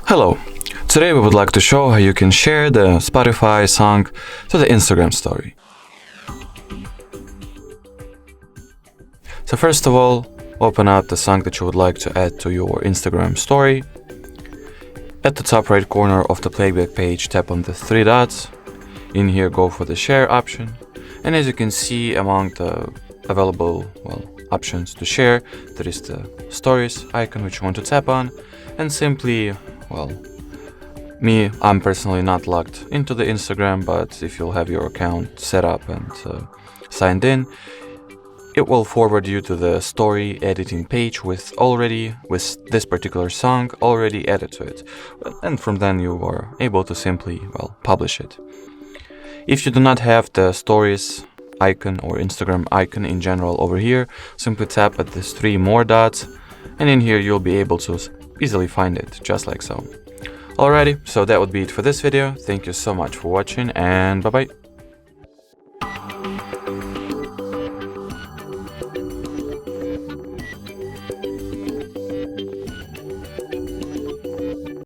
Hello, today we would like to show how you can share the Spotify song to the Instagram story. So first of all, open up the song that you would like to add to your Instagram story. At the top right corner of the playback page, tap on the three dots. In here, go for the share option. And as you can see, among the available options to share, there is the stories icon which you want to tap on, and simply I'm personally not logged into the Instagram, but if you'll have your account set up and signed in, it will forward you to the story editing page with this particular song already added to it, and from then you are able to simply publish it. If you do not have the stories icon or Instagram icon in general over here, simply tap at these three more dots, and in here you'll be able to easily find it, just like so. Alrighty, so that would be it for this video. Thank you so much for watching, and bye bye.